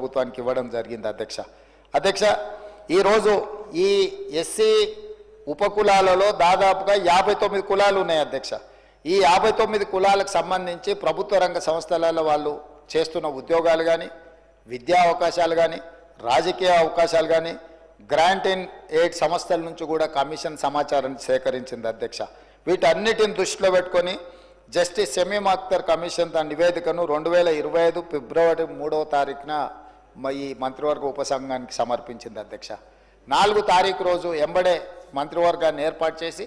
ప్రభుత్వానికి ఇవ్వడం జరిగింది అధ్యక్ష ఈరోజు ఈ ఎస్సీ ఉపకులాలలో దాదాపుగా 59 కులాలు ఉన్నాయి అధ్యక్ష. ఈ 59 కులాలకు సంబంధించి ప్రభుత్వ రంగ సంస్థలలో వాళ్ళు చేస్తున్న ఉద్యోగాలు కానీ, విద్యా అవకాశాలు కానీ, రాజకీయ అవకాశాలు కానీ, గ్రాంట్ అండ్ ఎయిడ్ సంస్థల నుంచి కూడా కమిషన్ సమాచారం సేకరించింది అధ్యక్ష. వీటన్నిటిని దృష్టిలో పెట్టుకొని జస్టిస్ షమీమ్ అఖ్తర్ కమిషన్ తన నివేదికను 2025 ఫిబ్రవరి 3వ తారీఖున ఈ మంత్రివర్గ ఉపసంఘానికి సమర్పించింది అధ్యక్ష. 4 తారీఖు రోజు ఎంబడే మంత్రివర్గాన్ని ఏర్పాటు చేసి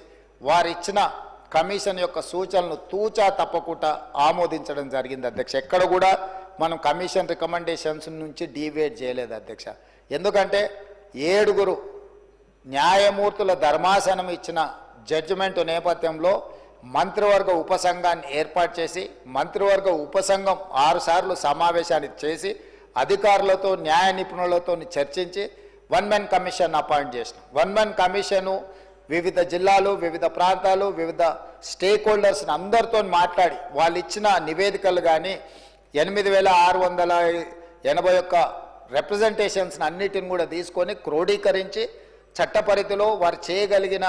వారిచ్చిన కమిషన్ యొక్క సూచనలను తూచా తప్పకుండా ఆమోదించడం జరిగింది అధ్యక్ష. ఎక్కడ కూడా మనం కమిషన్ రికమెండేషన్స్ నుంచి డీవియేట్ చేయలేదు అధ్యక్ష. ఎందుకంటే 7 న్యాయమూర్తుల ధర్మాసనం ఇచ్చిన జడ్జిమెంట్ నేపథ్యంలో మంత్రివర్గ ఉపసంఘాన్ని ఏర్పాటు చేసి మంత్రివర్గ ఉపసంఘం 6 సార్లు సమావేశాన్ని చేసి అధికారులతో న్యాయ నిపుణులతో చర్చించి 1 మ్యాన్ కమిషన్ అపాయింట్ చేసిన 1 మ్యాన్ కమిషను వివిధ జిల్లాలు, వివిధ ప్రాంతాలు, వివిధ స్టేక్ హోల్డర్స్ని అందరితో మాట్లాడి వాళ్ళు ఇచ్చిన నివేదికలు కానీ 8681 రిప్రజెంటేషన్స్ని అన్నిటిని కూడా తీసుకొని క్రోడీకరించి చట్టపరిధిలో వారు చేయగలిగిన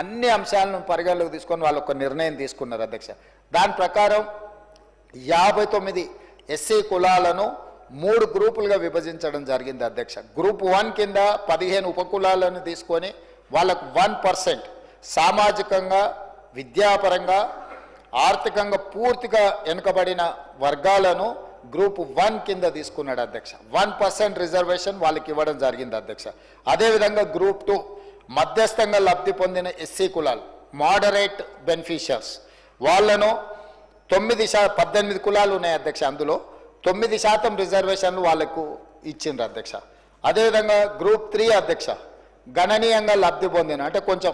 అన్ని అంశాలను పరిగణలోకి తీసుకొని వాళ్ళు ఒక నిర్ణయం తీసుకున్నారు అధ్యక్ష. దాని ప్రకారం 59 ఎస్సీ కులాలను 3 గ్రూపులుగా విభజించడం జరిగింది అధ్యక్ష. గ్రూప్ 1 కింద 15 ఉపకులాలను తీసుకొని వాళ్ళకు 1% సామాజికంగా, విద్యాపరంగా, ఆర్థికంగా పూర్తిగా వెనుకబడిన వర్గాలను గ్రూప్ 1 కింద తీసుకున్నాడు అధ్యక్ష. 1% రిజర్వేషన్ వాళ్ళకి ఇవ్వడం జరిగింది అధ్యక్ష. అదేవిధంగా గ్రూప్ 2 మధ్యస్థంగా లబ్ధి పొందిన ఎస్సీ కులాలు, మోడరేట్ బెనిఫిషియర్స్, వాళ్ళను 18 కులాలు ఉన్నాయి అధ్యక్ష. అందులో 9% రిజర్వేషన్లు వాళ్ళకు ఇచ్చిండ్రు అధ్యక్ష. అదేవిధంగా గ్రూప్ 3 అధ్యక్ష గణనీయంగా లబ్ధి పొందిన అంటే కొంచెం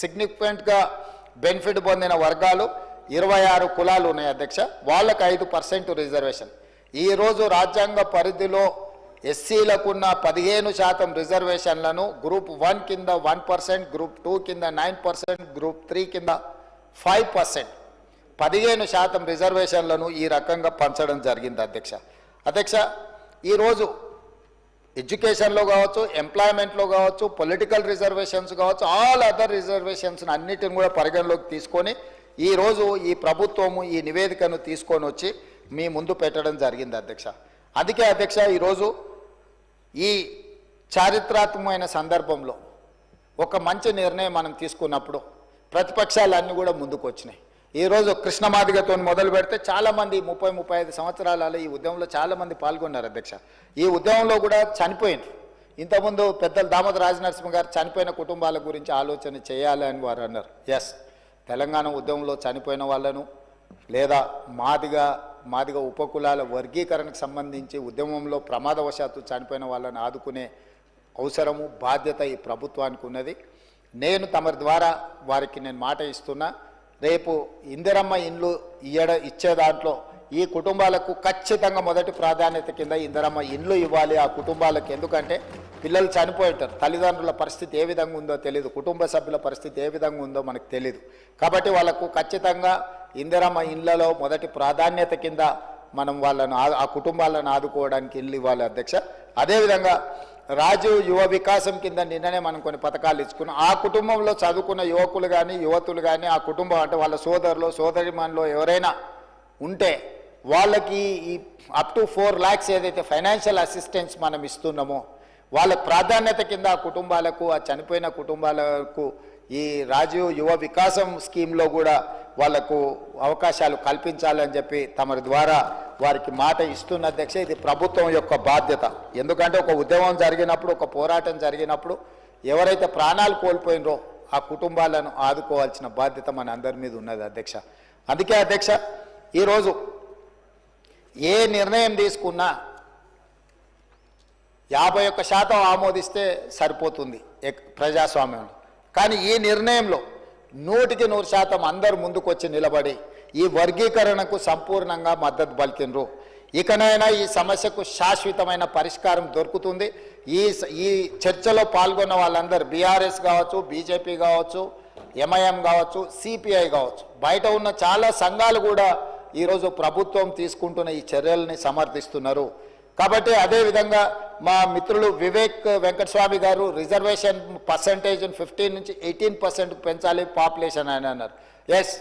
సిగ్నిఫికెంట్గా బెనిఫిట్ పొందిన వర్గాలు 26 కులాలు ఉన్నాయి అధ్యక్ష. వాళ్ళకు 5% రిజర్వేషన్. ఈరోజు రాజ్యాంగ పరిధిలో ఎస్సీలకున్న 15% రిజర్వేషన్లను గ్రూప్ 1 కింద 1%, గ్రూప్ 2 కింద 9%, గ్రూప్ 3 కింద 5%, 15% రిజర్వేషన్లను ఈ రకంగా పంచడం జరిగింది అధ్యక్ష. ఈరోజు ఎడ్యుకేషన్లో కావచ్చు, ఎంప్లాయ్మెంట్లో కావచ్చు, పొలిటికల్ రిజర్వేషన్స్ కావచ్చు, ఆల్ అదర్ రిజర్వేషన్స్ అన్నిటిని కూడా పరిగణలోకి తీసుకొని ఈరోజు ఈ ప్రభుత్వము ఈ నివేదికను తీసుకొని వచ్చి మీ ముందు పెట్టడం జరిగింది అధ్యక్ష. అందుకే అధ్యక్ష ఈరోజు ఈ చారిత్రాత్మకమైన సందర్భంలో ఒక మంచి నిర్ణయం మనం తీసుకున్నప్పుడు ప్రతిపక్షాలన్నీ కూడా ముందుకు వచ్చినాయి. ఈరోజు కృష్ణమాదిగతో మొదలు పెడితే చాలామంది 30-35 సంవత్సరాలలో ఈ ఉద్యమంలో చాలామంది పాల్గొన్నారు అధ్యక్ష. ఈ ఉద్యమంలో కూడా చనిపోయింది. ఇంతకుముందు పెద్దలు దామోదర రాజనరసింహ గారు చనిపోయిన కుటుంబాల గురించి ఆలోచన చేయాలి అని వారు అన్నారు. ఎస్, తెలంగాణ ఉద్యమంలో చనిపోయిన వాళ్ళను లేదా మాదిగ ఉపకులాల వర్గీకరణకు సంబంధించి ఉద్యమంలో ప్రమాదవశాత్తు చనిపోయిన వాళ్ళని ఆదుకునే అవసరము, బాధ్యత ఈ ప్రభుత్వానికి ఉన్నది. నేను తమరి ద్వారా వారికి నేను మాట ఇస్తున్నా, రేపు ఇందిరమ్మ ఇండ్లు ఇచ్చే దాంట్లో ఈ కుటుంబాలకు ఖచ్చితంగా మొదటి ప్రాధాన్యత కింద ఇందిరమ్మ ఇండ్లు ఇవ్వాలి ఆ కుటుంబాలకు. ఎందుకంటే పిల్లలు చనిపోయింటారు, తల్లిదండ్రుల పరిస్థితి ఏ విధంగా ఉందో తెలియదు, కుటుంబ సభ్యుల పరిస్థితి ఏ విధంగా ఉందో మనకు తెలియదు. కాబట్టి వాళ్ళకు ఖచ్చితంగా ఇందిరమ్మ ఇండ్లలో మొదటి ప్రాధాన్యత కింద మనం వాళ్ళను ఆ కుటుంబాలను ఆదుకోవడానికి ఇల్లు ఇవ్వాలి అధ్యక్ష. అదేవిధంగా రాజీవ్ యువ వికాసం కింద నిన్ననే మనం కొన్ని పథకాలు ఇచ్చుకున్నాం. ఆ కుటుంబంలో చదువుకున్న యువకులు కానీ యువతులు కానీ ఆ కుటుంబం అంటే వాళ్ళ సోదరులు సోదరిమణులు ఎవరైనా ఉంటే వాళ్ళకి ఈ అప్ టు 4 lakhs ఏదైతే ఫైనాన్షియల్ అసిస్టెన్స్ మనం ఇస్తున్నామో వాళ్ళ ప్రాధాన్యత కింద ఆ కుటుంబాలకు, ఆ చనిపోయిన కుటుంబాలకు ఈ రాజీవ్ యువ వికాసం స్కీమ్లో కూడా వాళ్లకు అవకాశాలు కల్పించాలని చెప్పి తమరి ద్వారా వారికి మాట ఇస్తున్న అధ్యక్ష. ఇది ప్రభుత్వం యొక్క బాధ్యత. ఎందుకంటే ఒక ఉద్యమం జరిగినప్పుడు, ఒక పోరాటం జరిగినప్పుడు ఎవరైతే ప్రాణాలు కోల్పోయినరో ఆ కుటుంబాలను ఆదుకోవాల్సిన బాధ్యత మన అందరి మీద ఉన్నది అధ్యక్ష. అందుకే అధ్యక్ష ఈరోజు ఏ నిర్ణయం తీసుకున్నా 51% ఆమోదిస్తే సరిపోతుంది ప్రజాస్వామ్యంలో. కానీ ఈ నిర్ణయంలో 100% అందరూ ముందుకొచ్చి నిలబడి ఈ వర్గీకరణకు సంపూర్ణంగా మద్దతు పలికినరు. ఇకనైనా ఈ సమస్యకు శాశ్వతమైన పరిష్కారం దొరుకుతుంది. ఈ చర్చలో పాల్గొన్న వాళ్ళందరూ బీఆర్ఎస్ కావచ్చు, బీజేపీ కావచ్చు, ఎంఐఎం కావచ్చు, సిపిఐ కావచ్చు, బయట ఉన్న చాలా సంఘాలు కూడా ఈరోజు ప్రభుత్వం తీసుకుంటున్న ఈ చర్యల్ని సమర్థిస్తున్నారు. కాబట్టి అదేవిధంగా మా మిత్రులు వివేక్ వెంకటస్వామి గారు రిజర్వేషన్ పర్సంటేజ్ 15 నుంచి 18% పెంచాలి పాపులేషన్ అని అన్నారు. ఎస్,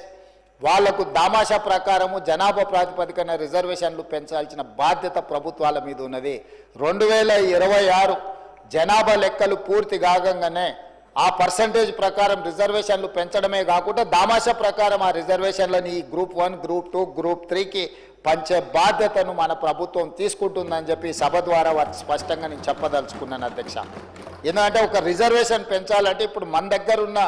వాళ్లకు దామాషా ప్రకారము జనాభా ప్రాతిపదికన రిజర్వేషన్లు పెంచాల్సిన బాధ్యత ప్రభుత్వాల మీద ఉన్నది. 2026 జనాభా లెక్కలు పూర్తి కాగానే ఆ పర్సంటేజ్ ప్రకారం రిజర్వేషన్లు పెంచడమే కాకుండా దామాషా ప్రకారం ఆ రిజర్వేషన్లని గ్రూప్ 1, గ్రూప్ 2, గ్రూప్ 3కి పంచే బాధ్యతను మన ప్రభుత్వం తీసుకుంటుందని చెప్పి సభ ద్వారా వారికి స్పష్టంగా నేను చెప్పదలుచుకున్నాను అధ్యక్ష. ఎందుకంటే ఒక రిజర్వేషన్ పెంచాలంటే ఇప్పుడు మన దగ్గర ఉన్న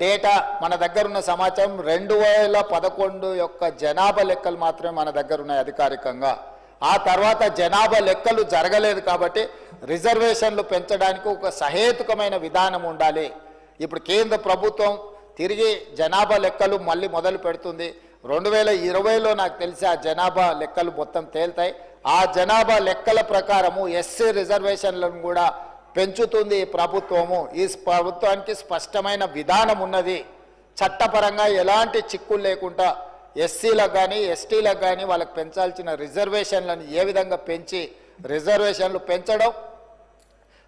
డేటా, మన దగ్గర ఉన్న సమాచారం 2011 యొక్క జనాభా లెక్కలు మాత్రమే మన దగ్గర ఉన్నాయి అధికారికంగా. ఆ తర్వాత జనాభా లెక్కలు జరగలేదు కాబట్టి రిజర్వేషన్లు పెంచడానికి ఒక సహేతుకమైన విధానం ఉండాలి. ఇప్పుడు కేంద్ర ప్రభుత్వం తిరిగి జనాభా లెక్కలు మళ్ళీ మొదలు పెడుతుంది. 2020లో నాకు తెలిసి ఆ జనాభా లెక్కలు మొత్తం తేల్తాయి. ఆ జనాభా లెక్కల ప్రకారము ఎస్సీ రిజర్వేషన్లను కూడా పెంచుతుంది ఈ ప్రభుత్వము. ఈ ప్రభుత్వానికి స్పష్టమైన విధానం ఉన్నది. చట్టపరంగా ఎలాంటి చిక్కులు లేకుండా ఎస్సీలకు కానీ ఎస్టీలకు కానీ వాళ్ళకి పెంచాల్సిన రిజర్వేషన్లను ఏ విధంగా పెంచి రిజర్వేషన్లు పెంచడం,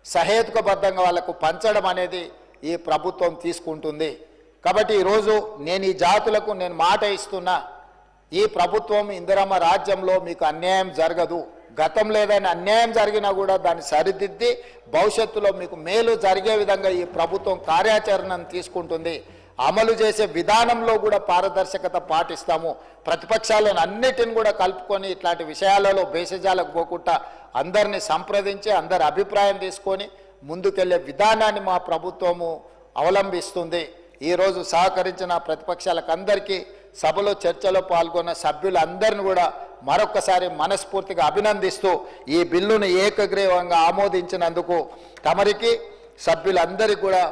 సహేతుకబద్ధంగా వాళ్ళకు పంచడం అనేది ఈ ప్రభుత్వం తీసుకుంటుంది. కాబట్టి ఈరోజు నేను ఈ జాతులకు నేను మాట ఇస్తున్నా, ఈ ప్రభుత్వం ఇందిరమ్మ రాజ్యంలో మీకు అన్యాయం జరగదు. గతంలో ఏదైనా అన్యాయం జరిగినా కూడా దాన్ని సరిదిద్ది భవిష్యత్తులో మీకు మేలు జరిగే విధంగా ఈ ప్రభుత్వం కార్యాచరణను తీసుకుంటుంది. అమలు చేసే విధానంలో కూడా పారదర్శకత పాటిస్తాము. ప్రతిపక్షాలను అన్నిటిని కూడా కలుపుకొని ఇట్లాంటి విషయాలలో బేసజాలకు పోకుండా అందరినీ సంప్రదించి అందరి అభిప్రాయం తీసుకొని ముందుకెళ్లే విధానాన్ని మా ప్రభుత్వము అవలంబిస్తుంది. ఈరోజు సహకరించిన ప్రతిపక్షాలకు అందరికీ, సభలో చర్చలో పాల్గొన్న సభ్యులందరిని కూడా మరొకసారి మనస్ఫూర్తిగా అభినందిస్తూ ఈ బిల్లును ఏకగ్రీవంగా ఆమోదించినందుకు తమరికి, సభ్యులందరికీ కూడా